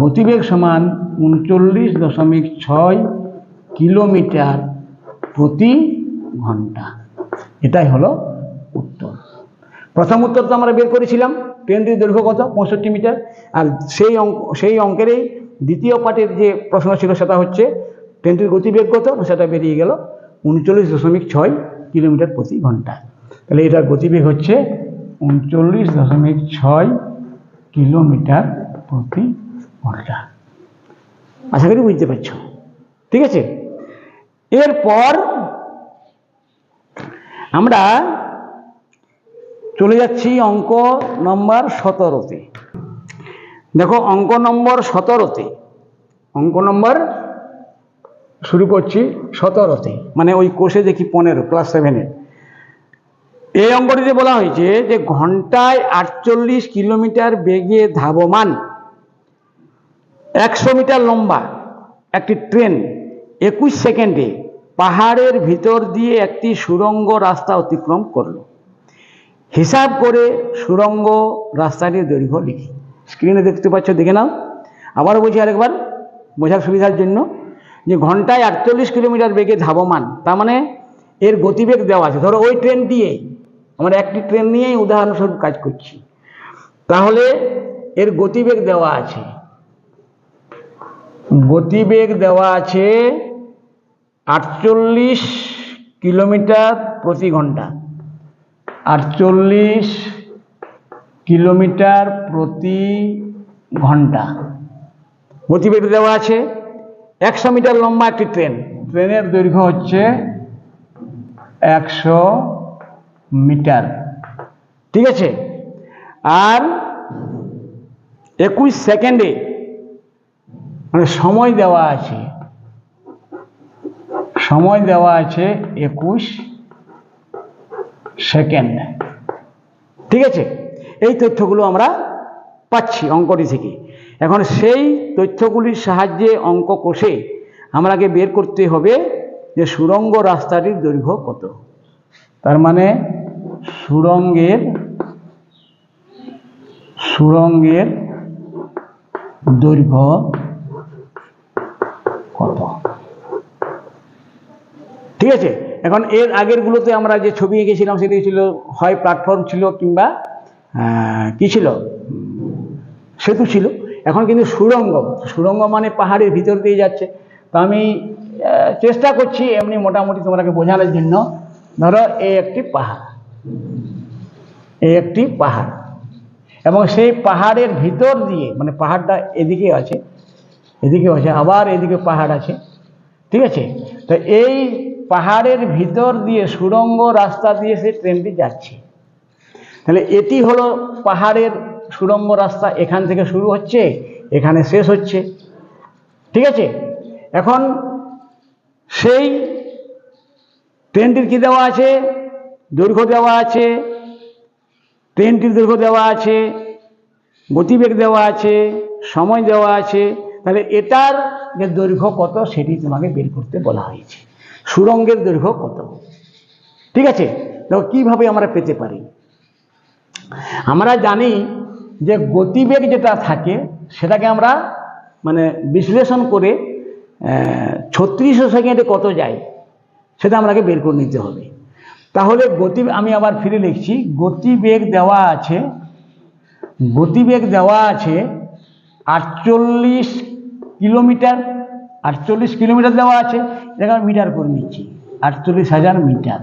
গতিবেগ সমান 39.6 কিলোমিটার প্রতি ঘন্টা। এটাই হলো উত্তর। প্রথম উত্তর তো আমরা বের করেছিলাম, ট্রেনটির দৈর্ঘ্য কত? 65 মিটার। আর সেই অঙ্কেরই দ্বিতীয় পার্টের যে প্রশ্ন ছিল সেটা হচ্ছে ট্রেনটির গতিবেগ কত, সেটা বেরিয়ে গেল 39.6 কিলোমিটার প্রতি ঘন্টা। তাহলে এটার গতিবেগ হচ্ছে 39.6 কিলোমিটার প্রতি ঘন্টা। আশা করি বুঝতে পারছো, ঠিক আছে। এরপর আমরা চলে যাচ্ছি অঙ্ক নম্বর 17-তে। দেখো অঙ্ক নম্বর 17-তে, অঙ্ক নম্বর শুরু করছি 17-তে, মানে ওই কোষে দেখি 15 ক্লাস 7-এর। এই অঙ্কটিতে বলা হয়েছে যে ঘন্টায় 48 কিলোমিটার বেগে ধাবমান 100 মিটার লম্বা একটি ট্রেন 21 সেকেন্ডে পাহাড়ের ভিতর দিয়ে একটি সুড়ঙ্গ রাস্তা অতিক্রম করলো। হিসাব করে সুড়ঙ্গ রাস্তাটির দৈর্ঘ্য লিখি। স্ক্রিনে দেখতে পাচ্ছ, দেখে নাও। আবারও বলছি আরেকবার বোঝার সুবিধার জন্য, যে ঘন্টায় 48 কিলোমিটার বেগে ধাবমান, তার মানে এর গতিবেগ দেওয়া আছে। ধরো ওই ট্রেন দিয়ে, আমরা একটি ট্রেন নিয়েই উদাহরণস্বরূপ কাজ করছি, তাহলে এর গতিবেগ দেওয়া আছে। গতিবেগ দেওয়া আছে 48 কিলোমিটার প্রতি ঘন্টা। 48 কিলোমিটার প্রতি ঘন্টা গতিবেগ দেওয়া আছে। 100 মিটার লম্বা একটি ট্রেন, ট্রেনের দৈর্ঘ্য হচ্ছে 100 মিটার, ঠিক আছে। আর 21 সেকেন্ডে, মানে সময় দেওয়া আছে, সময় দেওয়া আছে 21 সেকেন্ড, ঠিক আছে। এই তথ্যগুলো আমরা পাচ্ছি অঙ্কটি থেকে। এখন সেই তথ্যগুলির সাহায্যে অঙ্ক কষে আমাকে বের করতে হবে যে সুড়ঙ্গ রাস্তাটির দৈর্ঘ্য কত। তার মানে সুড়ঙ্গের দৈর্ঘ্য কত, ঠিক আছে। এখন এর আগের গুলোতে আমরা যে ছবি এঁকেছিলাম সেটি ছিল হয় প্ল্যাটফর্ম ছিল কিংবা কি ছিল, সেতু ছিল। এখন কিন্তু সুড়ঙ্গ, সুড়ঙ্গ মানে পাহাড়ের ভিতর দিয়ে যাচ্ছে। তো আমি চেষ্টা করছি এমনি মোটামুটি তোমাকে বোঝানোর জন্য। ধরো এই একটি পাহাড়, এই একটি পাহাড়, এবং সেই পাহাড়ের ভিতর দিয়ে, মানে পাহাড়টা এদিকে আছে, এদিকে আছে, আবার এদিকে পাহাড় আছে, ঠিক আছে। তো এই পাহাড়ের ভিতর দিয়ে সুড়ঙ্গ রাস্তা দিয়ে সেই ট্রেনটি যাচ্ছে। তাহলে এটি হলো পাহাড়ের সুড়ঙ্গ রাস্তা, এখান থেকে শুরু হচ্ছে, এখানে শেষ হচ্ছে, ঠিক আছে। এখন সেই ট্রেনটির কি দেওয়া আছে? দৈর্ঘ্য দেওয়া আছে, ট্রেনটির দৈর্ঘ্য দেওয়া আছে, গতিবেগ দেওয়া আছে, সময় দেওয়া আছে। তাহলে এটার যে দৈর্ঘ্য কত সেটি তোমাকে বের করতে বলা হয়েছে। সুড়ঙ্গের দৈর্ঘ্য কত, ঠিক আছে। তো কিভাবে আমরা পেতে পারি? আমরা জানি যে গতিবেগ যেটা থাকে সেটাকে আমরা মানে বিশ্লেষণ করে 3600 সেকেন্ডে কত যায় সেটা আমাকে বের করে নিতে হবে। তাহলে আমি আবার ফিরে লিখছি, গতিবেগ দেওয়া আছে 48 কিলোমিটার, 48 কিলোমিটার দেওয়া আছে, এটাকে আমি মিটার করে নিচ্ছি 48,000 মিটার,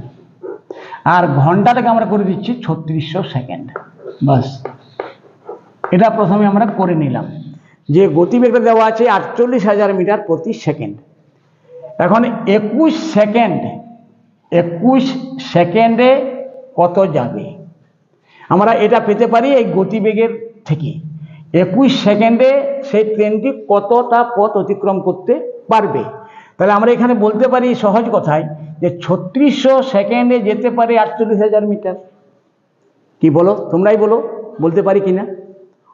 আর ঘন্টাটাকে আমরা করে দিচ্ছি 3600 সেকেন্ড। বাস, এটা প্রথমে আমরা করে নিলাম যে গতিবেগটা দেওয়া আছে 48,000 মিটার প্রতি সেকেন্ড। এখন 21 সেকেন্ডে কত যাবে আমরা এটা পেতে পারি এই গতিবেগের থেকে। 21 সেকেন্ডে সেই ট্রেনটি কতটা পথ অতিক্রম করতে পারবে। তাহলে আমরা এখানে বলতে পারি সহজ কথায় যে 3600 সেকেন্ডে যেতে পারে 48,000 মিটার। কি বলো, তোমরাই বলো, বলতে পারি কিনা?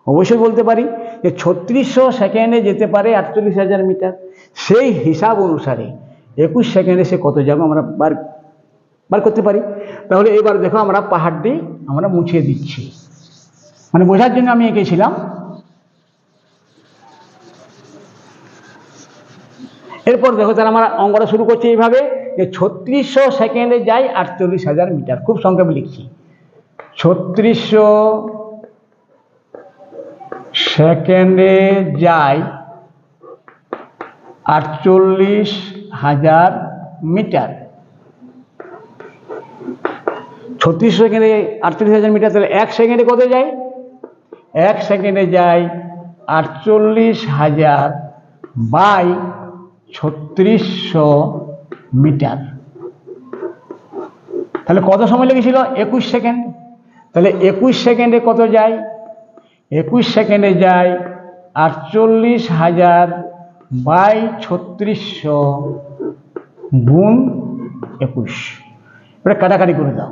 অবশ্যই বলতে পারি যে 3600 সেকেন্ডে যেতে পারে 48,000 মিটার। সেই হিসাব অনুসারে 21 সেকেন্ডে সে কত যাবে আমরা বার করতে পারি। তাহলে এবার দেখো আমরা পাহাড়টি আমরা মুছিয়ে দিচ্ছি, মানে বোঝার জন্য আমি এঁকেছিলাম। এরপর দেখো তাহলে আমরা অঙ্কটা শুরু করছি এইভাবে যে 3600 সেকেন্ডে যাই 48,000 মিটার। খুব সংক্ষেপে লিখছি, 3600 সেকেন্ডে যাই 48,000 মিটার। 3600 সেকেন্ডে 48,000 মিটার, তাহলে 1 সেকেন্ডে কত যায়? 1 সেকেন্ডে যায় 48,000 বাই 3600 মিটার। তাহলে কত সময় লেগেছিল? 21 সেকেন্ড। তাহলে 21 সেকেন্ডে কত যায়? 21 সেকেন্ডে যায় 48,000 বাই 3600 গুণ 21। এবার কাটাকাটি করে দাও,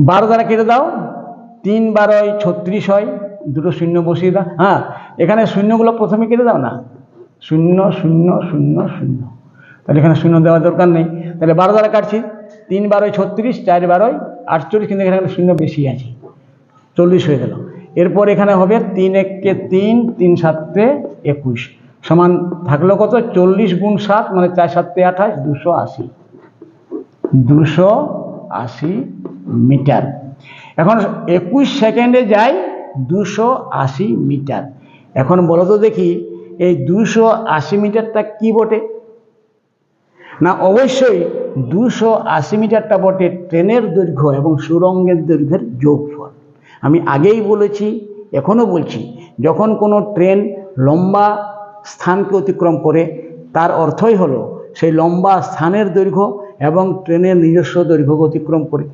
12 দ্বারা কেটে দাও, 3 12 36 হয়, দুটো শূন্য বসিয়ে দাও। হ্যাঁ, এখানে শূন্যগুলো প্রথমে কেটে দাও না, 0 0 0 0, তাহলে এখানে শূন্য দেওয়ার দরকার নেই। তাহলে 12 দ্বারা কাটছি, 3 12 36, 4 12 48, কিন্তু এখানে শূন্য বেশি আছে, 40 হয়ে গেল। এরপর এখানে হবে 3 1 কে 3, 3 7 21 সমান থাকলো কত? 40 গুণ 7 মানে 4 7 28, 280 মিটার। এখন 21 সেকেন্ডে যাই 280 মিটার। এখন বলো তো দেখি এই 280 মিটারটা কি বটে? না, অবশ্যই 280 মিটারটা বটে ট্রেনের দৈর্ঘ্য এবং সুড়ঙ্গের দৈর্ঘ্যের যোগফল। আমি আগেই বলেছি, এখনো বলছি, যখন কোনো ট্রেন লম্বা স্থানকে অতিক্রম করে তার অর্থই হলো সেই লম্বা স্থানের দৈর্ঘ্য এবং ট্রেনের নিজস্ব দৈর্ঘ্যকে অতিক্রম করে।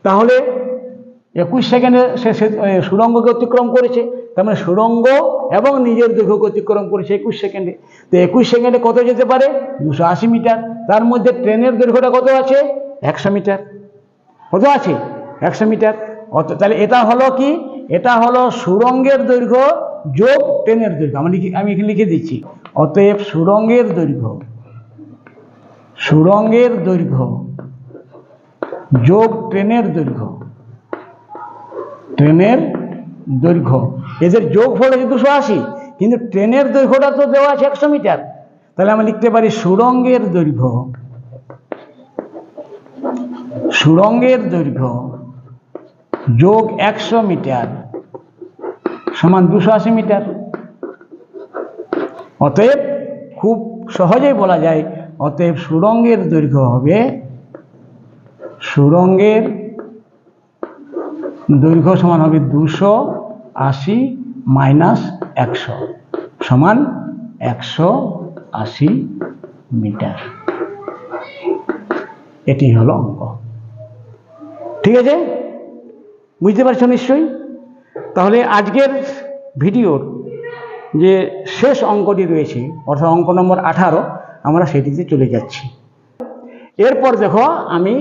তাহলে 21 সেকেন্ডে সে সুড়ঙ্গকে অতিক্রম করেছে, তার মানে সুড়ঙ্গ এবং নিজের দৈর্ঘ্যকে অতিক্রম করেছে 21 সেকেন্ডে। তো 21 সেকেন্ডে কত যেতে পারে? 280 মিটার। তার মধ্যে ট্রেনের দৈর্ঘ্যটা কত আছে? 100 মিটার। কত আছে? 100 মিটার। তাহলে এটা হলো কি? এটা হলো সুড়ঙ্গের দৈর্ঘ্য যোগ ট্রেনের দৈর্ঘ্য। আমি এখানে লিখে দিচ্ছি, অতএব সুড়ঙ্গের দৈর্ঘ্য যোগ ট্রেনের দৈর্ঘ্য, এদের যোগফল হচ্ছে 280, কিন্তু ট্রেনের দৈর্ঘ্যটা তো দেওয়া আছে 100 মিটার। তাহলে আমি লিখতে পারি সুড়ঙ্গের দৈর্ঘ্য যোগ 100 মিটার সমান 280 মিটার। অতএব খুব সহজেই বলা যায়, অতএব সুড়ঙ্গের দৈর্ঘ্য হবে, সুড়ঙ্গের দৈর্ঘ্য সমান হবে 280 মাইনাস 100 সমান 180 মিটার। এটি হলো অঙ্ক। ঠিক আছে, বুঝতে পারছো নিশ্চয়ই? তাহলে আজকের ভিডিওর যে শেষ অঙ্কটি রয়েছে, অর্থাৎ অঙ্ক নম্বর 18, আমরা সেটিতে চলে যাচ্ছি। এরপর দেখো আমি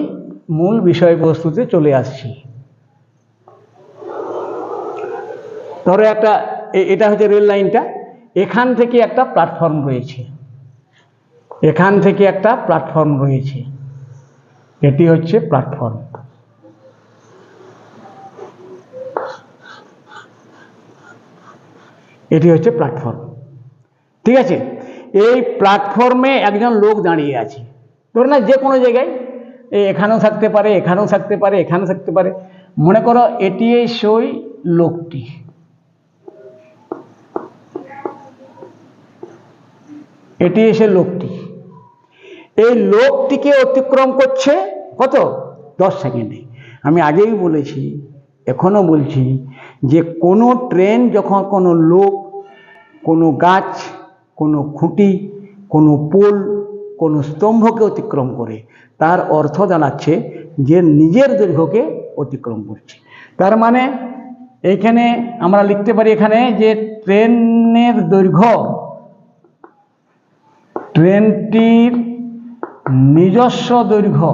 মূল বিষয়বস্তুতে চলে আসছি। ধরো এটা হচ্ছে রেল লাইনটা, এখান থেকে একটা প্ল্যাটফর্ম রয়েছে, এটি হচ্ছে প্ল্যাটফর্ম। এটি হচ্ছে প্ল্যাটফর্ম, ঠিক আছে। এই প্ল্যাটফর্মে একজন লোক দাঁড়িয়ে আছে, ধরুন না যে কোনো জায়গায়, এখানেও থাকতে পারে, এখানেও থাকতে পারে, এখানেও থাকতে পারে। মনে করো এটি সেই লোকটি, এটি এসে লোকটি, এই লোকটিকে অতিক্রম করছে কত? 10 সেকেন্ডে। আমি আগেই বলেছি, এখনো বলছি, যে কোনো ট্রেন যখন কোনো লোক, কোনো গাছ, কোনো খুঁটি, কোনো পোল, কোনো স্তম্ভকে অতিক্রম করে, তার অর্থ দাঁড়াচ্ছে যে নিজের দৈর্ঘ্যকে অতিক্রম করছে। তার মানে এইখানে আমরা লিখতে পারি এখানে যে ট্রেনের দৈর্ঘ্য, ট্রেনটির নিজস্ব দৈর্ঘ্য,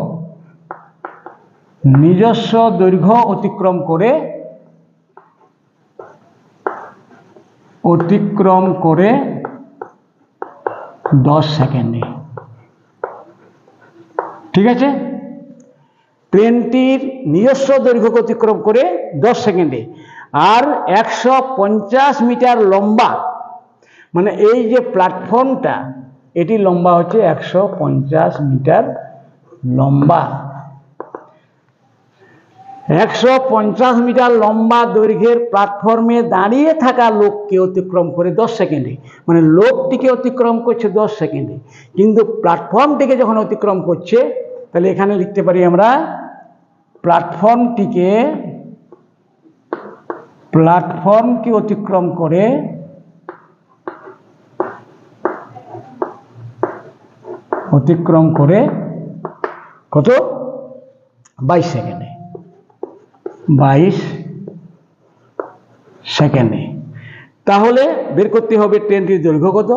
নিজস্ব দৈর্ঘ্য অতিক্রম করে 10 সেকেন্ডে, ঠিক আছে। ট্রেনটির নিজস্ব দৈর্ঘ্যকে অতিক্রম করে 10 সেকেন্ডে। আর 150 মিটার লম্বা, মানে এই যে প্ল্যাটফর্মটা, এটি লম্বা হচ্ছে 150 মিটার লম্বা। 150 মিটার লম্বা দৈর্ঘ্যের প্ল্যাটফর্মে দাঁড়িয়ে থাকা লোককে অতিক্রম করে 10 সেকেন্ডে, মানে লোকটিকে অতিক্রম করছে 10 সেকেন্ডে। কিন্তু প্ল্যাটফর্মটিকে যখন অতিক্রম করছে, তাহলে এখানে লিখতে পারি আমরা প্ল্যাটফর্মকে অতিক্রম করে কত? 22 সেকেন্ডে, 22 সেকেন্ডে। তাহলে বের করতে হবে ট্রেনটির দৈর্ঘ্য কত,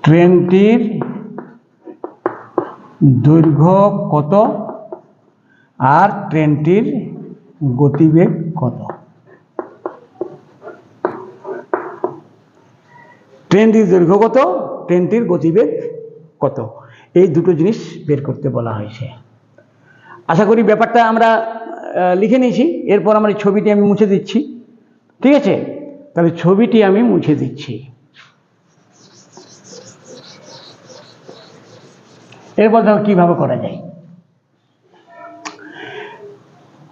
ট্রেনটির দৈর্ঘ্য কত, আর ট্রেনটির গতিবেগ কত। ট্রেনটির দৈর্ঘ্য কত, ট্রেনটির গতিবেগ কত, এই দুটো জিনিস বের করতে বলা হয়েছে। আশা করি ব্যাপারটা আমরা লিখে নিয়েছি। এরপর আমার এই ছবিটি আমি মুছে দিচ্ছি, ঠিক আছে। তাহলে ছবিটি আমি মুছে দিচ্ছি। এরপর দেখো কিভাবে করা যায়।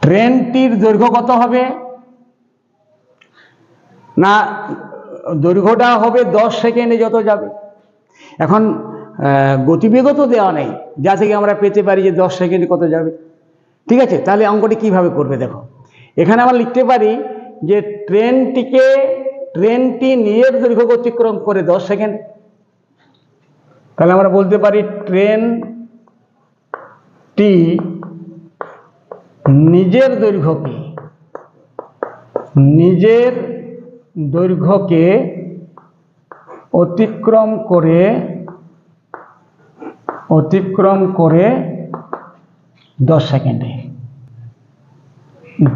ট্রেনটির দৈর্ঘ্য কত হবে না, দৈর্ঘ্যটা হবে 10 সেকেন্ডে যত যাবে। এখন গতিবেগও তো দেওয়া নেই, যা থেকে আমরা পেতে পারি যে 10 সেকেন্ডে কত যাবে, ঠিক আছে। তাহলে অঙ্কটি কিভাবে করবে দেখো, এখানে আমরা লিখতে পারি যে ট্রেনটি নিজের দৈর্ঘ্য অতিক্রম করে 10 সেকেন্ড। তাহলে আমরা বলতে পারি ট্রেনটি নিজের দৈর্ঘ্যকে অতিক্রম করে 10 সেকেন্ডে,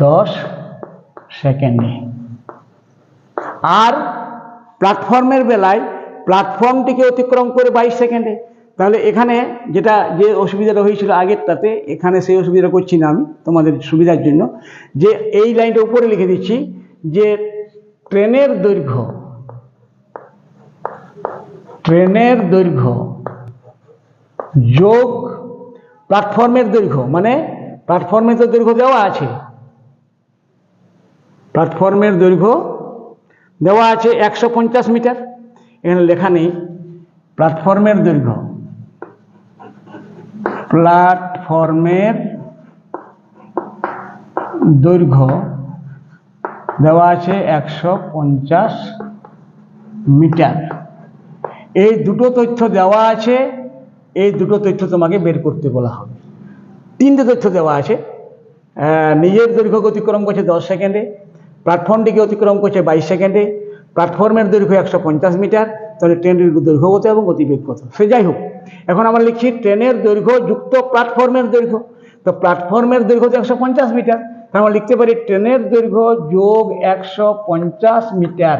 10 সেকেন্ডে। আর প্ল্যাটফর্মের বেলায় প্ল্যাটফর্মটিকে অতিক্রম করে 22 সেকেন্ডে। তাহলে এখানে যে অসুবিধাটা হয়েছিল আগেরটাতে, এখানে সেই অসুবিধা করছি না আমি তোমাদের সুবিধার জন্য, যে এই লাইনটা উপরে লিখে দিচ্ছি যে ট্রেনের দৈর্ঘ্য যোগ প্ল্যাটফর্মের দৈর্ঘ্য, মানে প্ল্যাটফর্মে তো দৈর্ঘ্য দেওয়া আছে, প্ল্যাটফর্মের দৈর্ঘ্য দেওয়া আছে 150 মিটার। এখানে লেখা নেই প্ল্যাটফর্মের দৈর্ঘ্য, দেওয়া আছে 150 মিটার। এই দুটো তথ্য দেওয়া আছে, এই দুটো তথ্য তোমাকে বের করতে বলা হবে। 3টে তথ্য দেওয়া আছে, নিজের দৈর্ঘ্য অতিক্রম করছে 10 সেকেন্ডে, প্ল্যাটফর্মটিকে অতিক্রম করছে 22 সেকেন্ডে, প্ল্যাটফর্মের দৈর্ঘ্য 150 মিটার। তাহলে ট্রেনের দৈর্ঘ্য কত এবং গতিবেগ কত, সে যাই হোক। এখন আমরা লিখছি ট্রেনের দৈর্ঘ্য যুক্ত প্ল্যাটফর্মের দৈর্ঘ্য। তো প্ল্যাটফর্মের দৈর্ঘ্য তো 150 মিটার, তাহলে আমরা লিখতে পারি ট্রেনের দৈর্ঘ্য যোগ 150 মিটার।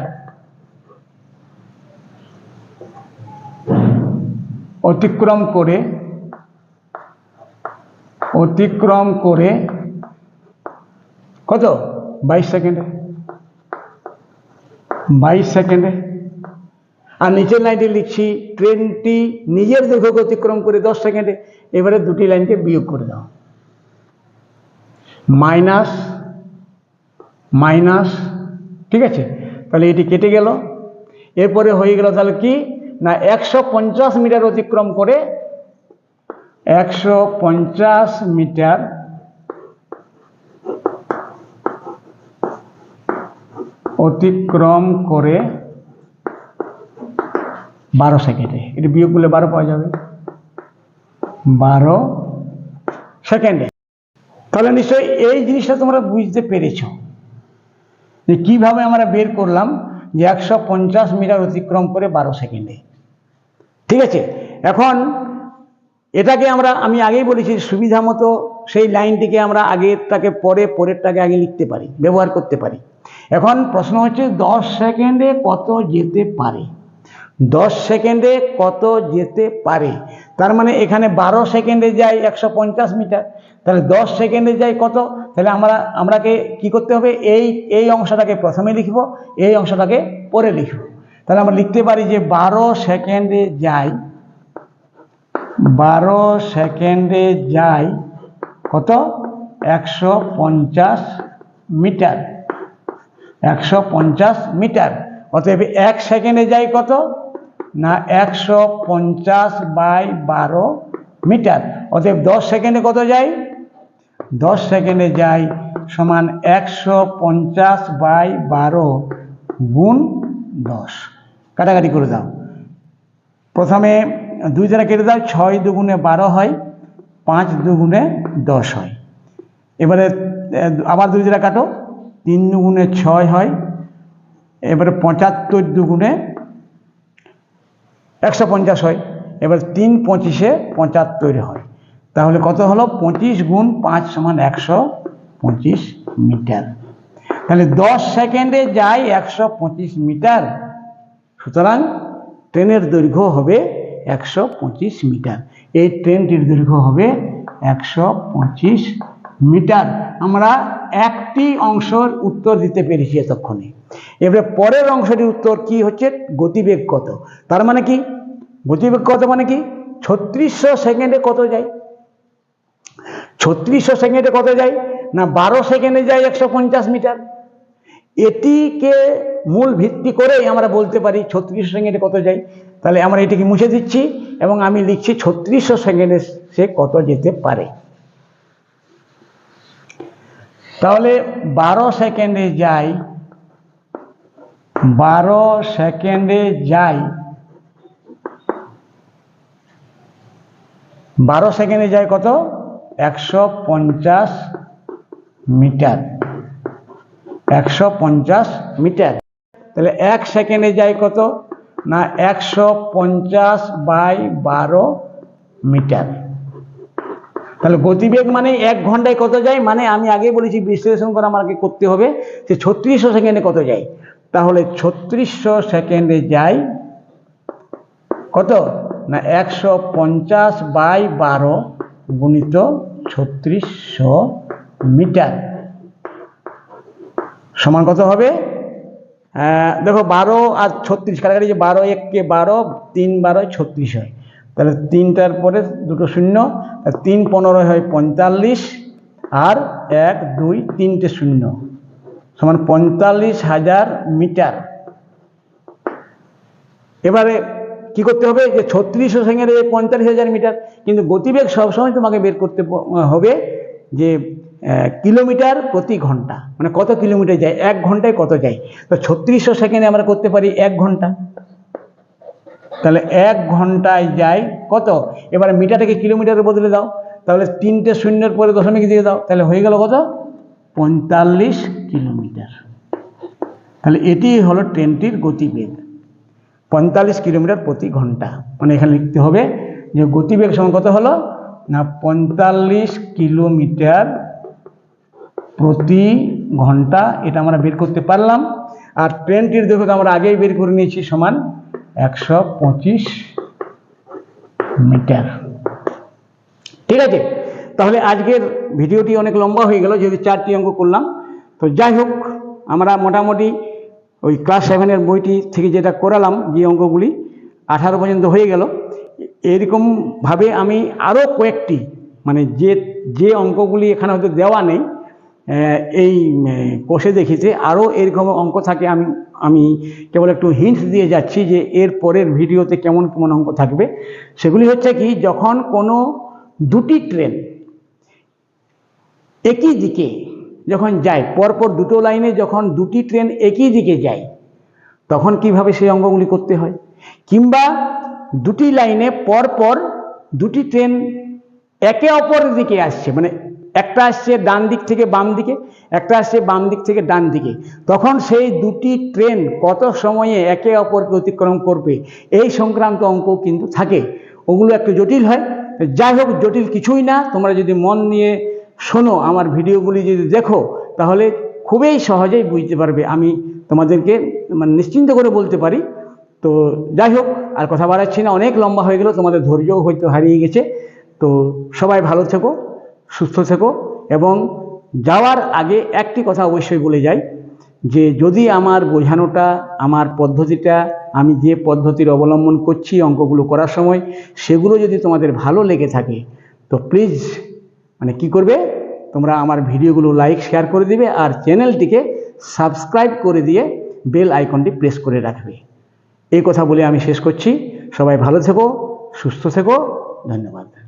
অতিক্রম করে কত 22 সেকেন্ডে, 22 সেকেন্ডে। আর নিচের লাইনটি লিখছি ট্রেনটি নিজের দৈর্ঘ্যকে অতিক্রম করে 10 সেকেন্ডে। এবারে দুটি লাইনকে বিয়োগ করে দাও, মাইনাস মাইনাস, ঠিক আছে। তাহলে এটি কেটে গেল। এরপরে হয়ে গেল তাহলে কি না 150 মিটার অতিক্রম করে 150 মিটার অতিক্রম করে 12 সেকেন্ডে। এটি বিয়োগ করলে 12 পাওয়া যাবে, 12 সেকেন্ডে। তাহলে নিশ্চয়ই এই জিনিসটা তোমরা বুঝতে পেরেছ যে কিভাবে আমরা বের করলাম যে 150 মিটার অতিক্রম করে 12 সেকেন্ডে, ঠিক আছে। এখন এটাকে আমি আগেই বলেছি সুবিধা মতো সেই লাইনটিকে আমরা আগেরটাকে পরে, পরেরটাকে আগে লিখতে পারি, ব্যবহার করতে পারি। এখন প্রশ্ন হচ্ছে 10 সেকেন্ডে কত যেতে পারে, 10 সেকেন্ডে কত যেতে পারে। তার মানে এখানে 12 সেকেন্ডে যায় 150 মিটার, তাহলে 10 সেকেন্ডে যায় কত। তাহলে আমরাকে কি করতে হবে, এই অংশটাকে প্রথমে লিখব, এই অংশটাকে পরে লিখব। তাহলে আমরা লিখতে পারি যে 12 সেকেন্ডে যায়, 12 সেকেন্ডে যায় কত 150 মিটার, 150 মিটার। অতএব 1 সেকেন্ডে যায় কত না 150/12 মিটার। অতএব 10 সেকেন্ডে কত যায়, 10 সেকেন্ডে যায় সমান 150/12 গুণ 10। কাটাকাটি করে দাও, প্রথমে 2 দ্বারা কেটে দাও, 6 দুগুণে 12 হয়, 5 দুগুণে 10 হয়। এবারে আবার 2 দ্বারা কাটো, 3 দুগুণে 6 হয়। এবারে 75 দুগুণে 150 হয়। এবার 3 25-এ 75 হয়। তাহলে কত হলো 25 গুণ 5 সমান 125 মিটার। তাহলে 10 সেকেন্ডে যায় 125 মিটার। সুতরাং ট্রেনের দৈর্ঘ্য হবে 125 মিটার। এই ট্রেনটির দৈর্ঘ্য হবে 125 মিটার। আমরা একটি অংশের উত্তর দিতে পেরেছি এতক্ষণে। এবারে পরের অংশটির উত্তর কি হচ্ছে, গতিবেগ কত। তার মানে কি গতিবেগ কত মানে কি 3600 সেকেন্ডে কত যায়, 3600 সেকেন্ডে কত যায় না 12 সেকেন্ডে যায় 150 মিটার। এটিকে মূল ভিত্তি করেই আমরা বলতে পারি 3600 সেকেন্ডে কত যায়। তাহলে আমরা এটিকে মুছে দিচ্ছি এবং আমি লিখছি 3600 সেকেন্ডে সে কত যেতে পারে। তাহলে 12 সেকেন্ডে যায়, 12 সেকেন্ডে যায়, 12 সেকেন্ডে যায় কত 150 মিটার, 150 মিটার। তাহলে 1 সেকেন্ডে যায় কত না 150/12 মিটার। তাহলে গতিবেগ মানে 1 ঘন্টায় কত যায়, মানে আমি আগে বলেছি বিশ্লেষণ করে আমাকে করতে হবে যে 3600 সেকেন্ডে কত যায়। তাহলে 3600 সেকেন্ডে যায় কত না 150/12 গুণিত 3600 মিটার সমান কত হবে। দেখো 12 আর 36 কাটাকাটি, যে 12 1 12, 3 12 36 হয়। তাহলে 3টার পরে দুটো শূন্য, 3 15 হয় 45, আর 1 2 3টে শূন্য সমান 45,000 মিটার। এবারে কি করতে হবে যে 3600 সেকেন্ডে 45,000 মিটার, কিন্তু গতিবেগ সবসময় তোমাকে বের করতে হবে যে কিলোমিটার প্রতি ঘন্টা, মানে কত কিলোমিটার যায়, 1 ঘন্টায় কত যায়। তো 3600 সেকেন্ডে আমরা করতে পারি 1 ঘন্টা। তাহলে 1 ঘন্টায় যায় কত, এবারে মিটারটাকে কিলোমিটারে বদলে দাও, তাহলে 3টে শূন্যের পরে দশমিক দিয়ে দাও, তাহলে হয়ে গেল কত 45 কিলোমিটার। তাহলে এটি হলো ট্রেনটির গতিবেগ 45 কিলোমিটার প্রতি ঘন্টা। মানে এখানে লিখতে হবে যে গতিবেগ সমান কত হলো না 45 কিলোমিটার প্রতি ঘন্টা। এটা আমরা বের করতে পারলাম। আর ট্রেনটির দৈর্ঘ্য আমরা আগেই বের করে নিয়েছি সমান 125 মিটার। ঠিক আছে, তাহলে আজকের ভিডিওটি অনেক লম্বা হয়ে গেল, যেহেতু 4টি অঙ্ক করলাম। তো যাই হোক, আমরা মোটামুটি ওই ক্লাস 7-এর বইটি থেকে যেটা করালাম, যে অঙ্কগুলি 18 পর্যন্ত হয়ে গেল। এরকমভাবে আমি আরও কয়েকটি, মানে যে অঙ্কগুলি এখানে হয়তো দেওয়া নেই, এই কোষে দেখেছে আরও এরকম অঙ্ক থাকে। আমি কেবল একটু হিন্টস দিয়ে যাচ্ছি যে এর পরের ভিডিওতে কেমন কেমন অঙ্ক থাকবে। সেগুলি হচ্ছে কি, যখন কোনো দুটি ট্রেন একই দিকে যখন যায়, পরপর দুটো লাইনে যখন দুটি ট্রেন একই দিকে যায়, তখন কিভাবে সেই অঙ্কগুলি করতে হয়। কিংবা দুটি লাইনে পরপর দুটি ট্রেন একে অপরের দিকে আসছে, মানে একটা আসছে ডান দিক থেকে বাম দিকে, একটা আসছে বাম দিক থেকে ডান দিকে, তখন সেই দুটি ট্রেন কত সময়ে একে অপরকে অতিক্রম করবে, এই সংক্রান্ত অঙ্ক কিন্তু থাকে। ওগুলো একটু জটিল হয়। যাই হোক, জটিল কিছুই না, তোমরা যদি মন নিয়ে শোনো, আমার ভিডিওগুলি যদি দেখো, তাহলে খুবই সহজেই বুঝতে পারবে। আমি তোমাদেরকে মানে নিশ্চিন্ত করে বলতে পারি। তো যাই হোক, আর কথা বাড়াচ্ছি না, অনেক লম্বা হয়ে গেল, তোমাদের ধৈর্যও হয়তো হারিয়ে গেছে। তো সবাই ভালো থেকো, সুস্থ থেকো, এবং যাওয়ার আগে একটি কথা অবশ্যই বলে যাই, যে যদি আমার বোঝানোটা, আমার পদ্ধতিটা, আমি যে পদ্ধতির অবলম্বন করছি অঙ্কগুলো করার সময়, সেগুলো যদি তোমাদের ভালো লেগে থাকে, তো প্লিজ মানে কি করবে, তোমরা আমার ভিডিওগুলো লাইক শেয়ার করে দিবে, আর চ্যানেলটিকে সাবস্ক্রাইব করে দিয়ে বেল আইকনটি প্রেস করে রাখবে। এই কথা বলে আমি শেষ করছি। সবাই ভালো থেকো, সুস্থ থেকো, ধন্যবাদ।